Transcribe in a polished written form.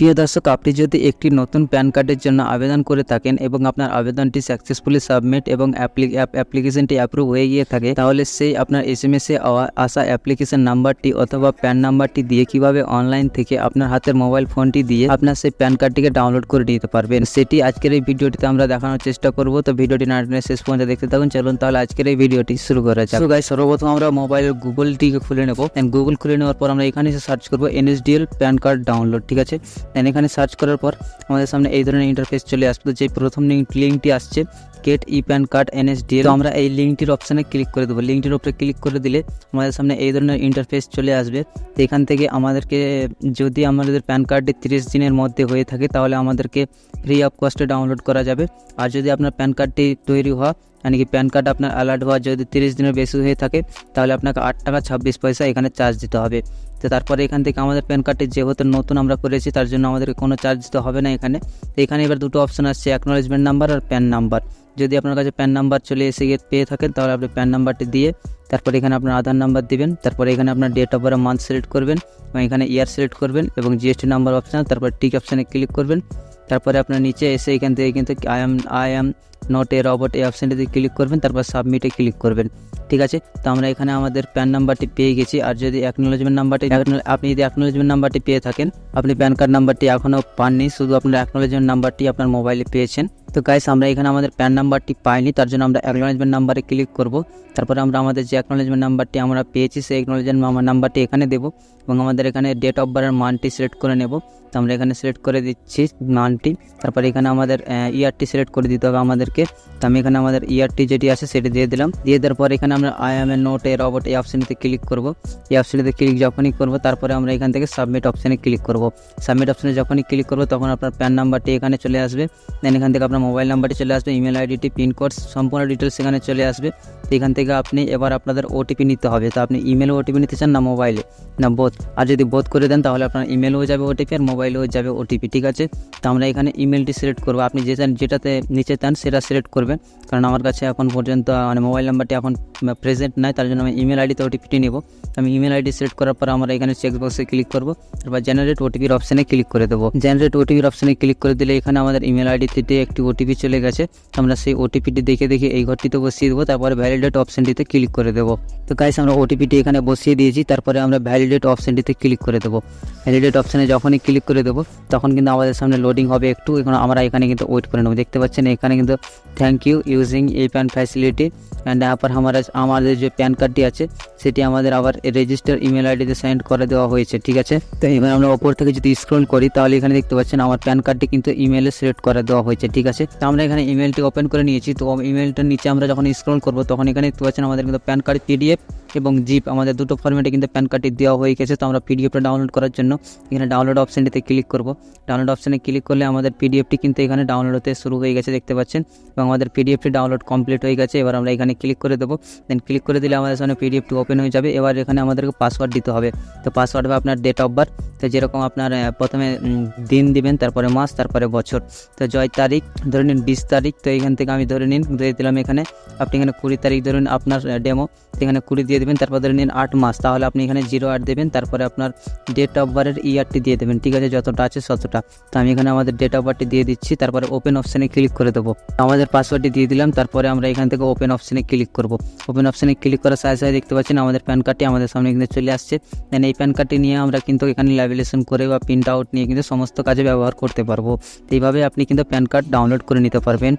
প্রিয় দর্শক, আপনি যদি একটি নতুন প্যান কার্ডের জন্য আবেদন করে থাকেন এবং আপনার আবেদনটি সাকসেসফুলি সাবমিট এবং অ্যাপ্লিকেশনটি অ্যাপ্রুভ হয়ে গিয়ে থাকে, তাহলে সেই আপনার এসএমএসে আসা অ্যাপ্লিকেশন নাম্বারটি অথবা প্যান নাম্বারটি দিয়ে কিভাবে অনলাইন থেকে আপনার হাতের মোবাইল ফোনটি দিয়ে আপনার সেই প্যান কার্ডটিকে ডাউনলোড করে নিতে পারবেন, সেটি আজকের এই ভিডিওটিতে আমরা দেখানোর চেষ্টা করব। তো ভিডিওটি না টেনে শেষ পর্যন্ত দেখতে থাকুন। চলুন তাহলে আজকের এই ভিডিওটি শুরু করা যাক। গাইস, সর্বপ্রথম আমরা মোবাইলের গুগলটিকে খুলে নেব। গুগল খুলে নেওয়ার পর আমরা এখানে সার্চ করব NSDL প্যান কার্ড ডাউনলোড। ঠিক আছে, এখানে সার্চ করার পর আমাদের সামনে এই ধরনের ইন্টারফেস চলে আসবে। তো যে প্রথম লিঙ্কটি আসছে get e PAN card NSDL, তো আমরা এই লিঙ্কটির অপশানে ক্লিক করে দেবো। লিঙ্কটির উপরে ক্লিক করে দিলে আমাদের সামনে এই ধরনের ইন্টারফেস চলে আসবে। তো এখান থেকে আমাদেরকে যদি আমাদের প্যান কার্ডটি 30 দিনের মধ্যে হয়ে থাকে তাহলে আমাদেরকে ফ্রি অফ কস্টে ডাউনলোড করা যাবে। আর যদি আপনার প্যান কার্ডটি তৈরি হওয়া মানে কি প্যান কার্ড আপনার অ্যালার্ট হওয়া যদি 30 দিনের বেশি হয়ে থাকে তাহলে আপনাকে 8 টাকা 26 পয়সা এখানে চার্জ দিতে হবে। তো তারপরে এখান থেকে আমাদের প্যান কার্ডটি যেহেতু নতুন আমরা করেছি তার জন্য আমাদেরকে কোনো চার্জ দিতে হবে না এখানে। তো এখানে এবার দুটো অপশান আসছে, অ্যাকনোলেজমেন্ট নাম্বার আর প্যান নাম্বার। যদি আপনার কাছে প্যান নাম্বার চলে এসে পেয়ে থাকেন তাহলে আপনি প্যান নাম্বারটি দিয়ে তারপরে এখানে আপনার আধার নাম্বার দিবেন। তারপরে এখানে আপনার date of birth month select করবেন এবং এখানে ইয়ার সিলেক্ট করবেন এবং জিএসটি নাম্বার অপশান, তারপর টিক অপশানে ক্লিক করবেন। তারপরে আপনার নিচে এসে এখান থেকে কিন্তু I am not a robot এই অপশানটিতে ক্লিক করবেন, তারপর সাবমিটে ক্লিক করবেন। ঠিক আছে, তো আমরা এখানে আমাদের প্যান নাম্বারটি পেয়ে গেছি। আর যদি অ্যাকনোলেজমেন্ট নাম্বারটি আপনি যদি অ্যাকনোলেজমেন্ট নাম্বারটি পেয়ে থাকেন, আপনি প্যান কার্ড নাম্বারটি এখনও পাননি, শুধু আপনার অ্যাকনোলেজমেন্ট নাম্বারটি আপনার মোবাইলে পেয়েছেন। তো গাইস, আমরা এখানে আমাদের প্যান নাম্বারটি পাইনি, তার জন্য আমরা অ্যাকনোলেজমেন্ট নাম্বারে ক্লিক করব। তারপরে আমরা আমাদের যে অ্যাকনোলেজমেন্ট নাম্বারটি আমরা পেয়েছি সেই অ্যাকনোলেজমেন্ট নাম্বারটি এখানে দেবো এবং আমাদের এখানে ডেট অফ বার্থের মানটি সিলেক্ট করে নেব। তো আমরা এখানে সিলেক্ট করে দিচ্ছি মানটি। তারপরে এখানে আমাদের ইয়ারটি সিলেক্ট করে দিতে হবে আমাদেরকে। তো আমি এখানে আমাদের ইয়ারটি যেটি আছে সেটি দিয়ে দিলাম। দিয়ে দেওয়ার পর এখানে আমরা I M A not a robot এই অপশানটিতে ক্লিক করব। এই অপশানটিতে ক্লিক যখনই করব তারপরে আমরা এখান থেকে সাবমিট অপশানে ক্লিক করব। সাবমিট অপশানে যখনই ক্লিক করব তখন আপনার প্যান নাম্বারটি এখানে চলে আসবে। দেন এখান থেকে আপনার মোবাইল নাম্বারটি চলে আসবে, ইমেল আইডিটি, পিনকোড, সম্পূর্ণ ডিটেলস এখানে চলে আসবে। তো এখান থেকে আপনি এবার আপনাদের ওটিপি নিতে হবে। তো আপনি ইমেলে ওটিপি নিতে চান না মোবাইলে, না বোথ? আর যদি বোথ করে দেন তাহলে আপনার ইমেলেও যাবে ওটিপি আর মোবাইলেও যাবে ওটিপি। ঠিক আছে, তো আমরা এখানে ইমেলটি সিলেক্ট করবো। আপনি যেটাতে নিচে চান সেটা সিলেক্ট করবেন, কারণ আমার কাছে এখন পর্যন্ত মানে মোবাইল নাম্বারটি এখন প্রেজেন্ট নাই, তার জন্য আমি ইমেল আইডিতে ওটিপিটি নেব। আমি ইমেল আইডি সিলেক্ট করার পর আমরা এখানে চেক বক্সে ক্লিক করবো, তারপর জেনারেট ওটিপির অপশানে ক্লিক করে দেবো। জেনারেট ওটিপির অপশানে ক্লিক করে দিলে এখানে আমাদের ইমেল আইডিতে একটি ওটিপি চলে গেছে। আমরা সেই ওটিপিটি দেখে এই ঘরটিতে বসিয়ে দেবো, তারপরে ভ্যালিডেট অপশানটিতে ক্লিক করে দেবো। তো গাইস, আমরা ওটিপিটি এখানে বসিয়ে দিয়েছি, তারপরে আমরা ভ্যালিডেট অপশানটিতে ক্লিক করে দেবো। ভ্যালিডেট অপশানে যখনই ক্লিক করে দেবো তখন কিন্তু আমাদের সামনে লোডিং হবে একটু। এখন আমরা এখানে কিন্তু ওয়েট করে নেবো। দেখতে পাচ্ছেন এখানে কিন্তু থ্যাংক ইউ ইউজিং এই প্যান ফ্যাসিলিটি অ্যান্ড আবার আমাদের যে প্যান কার্ডটি আছে সেটি আমাদের আবার রেজিস্টার ইমেল আইডিতে সেন্ড করে দেওয়া হয়েছে। ঠিক আছে, তো এবার আমরা ওপর থেকে যদি স্ক্রল করি তাহলে এখানে দেখতে পাচ্ছেন আমার প্যান কার্ডটি কিন্তু ইমেলে সিলেক্ট করে দেওয়া হয়েছে। ঠিক আছে, তো আমরা এখানে ইমেলটি ওপেন করে নিয়েছি। তো ইমেলটার নিচে আমরা যখন স্ক্রল করবো তখন এখানে দেখতে পাচ্ছেন আমাদের কিন্তু প্যান কার্ড PDF এবং জিপ আমাদের দুটো ফরম্যাটে কিন্তু প্যান কার্ডটি দেওয়া হয়ে গেছে। তো আমরা PDFটা ডাউনলোড করার জন্য এখানে ডাউনলোড অপশানটিতে ক্লিক করব। ডাউনলোড অপশানে ক্লিক করলে আমাদের PDFটি কিন্তু এখানে ডাউনলোড হতে শুরু হয়ে গেছে, দেখতে পাচ্ছেন, এবং আমাদের PDFটি ডাউনলোড কমপ্লিট হয়ে গেছে। এবার আমরা এখানে ক্লিক করে দেবো। দেন ক্লিক করে দিলে আমাদের সামনে PDFটি ওপেন হয়ে যাবে। এবার এখানে আমাদেরকে পাসওয়ার্ড দিতে হবে। তো পাসওয়ার্ড হবে আপনার ডেট অফ বার্থ। তো যেরকম আপনার প্রথমে দিন দিবেন, তারপরে মাস, তারপরে বছর। তো জয় তারিখ ধরে নিন 20 তারিখ। তো এখান থেকে আমি ধরে নিন দিয়ে দিলাম এখানে। আপনি এখানে 20 তারিখ ধরুন আপনার ডেমো, এখানে 20 দিয়ে দেবেন। তারপর ধরে নিন 8 মাস, তাহলে আপনি এখানে 08 দেবেন। তারপরে আপনার ডেট অফ বার্থের ইয়ারটি দিয়ে দেবেন। ঠিক আছে, যতটা আছে ততটা। তো আমি এখানে আমাদের ডেট অফ বার্থটি দিয়ে দিচ্ছি। তারপরে ওপেন অপশানে ক্লিক করে দেবো। আমাদের পাসওয়ার্ডটি দিয়ে দিলাম। তারপরে আমরা এখান থেকে ওপেন অপশানে ক্লিক করব। ওপেন অপশানে ক্লিক করার সাথে সাথে দেখতে পাচ্ছেন আমাদের প্যান কার্ডটি আমাদের সামনে কিন্তু চলে আসছে। দেন এই প্যান কার্ডটি নিয়ে আমরা কিন্তু এখানে ল্যামিনেশন করে বা প্রিন্ট আউট নিয়ে কিন্তু সমস্ত কাজে ব্যবহার করতে পারবো। এইভাবে আপনি কিন্তু প্যান কার্ড ডাউনলোড করে নিতে পারবেন।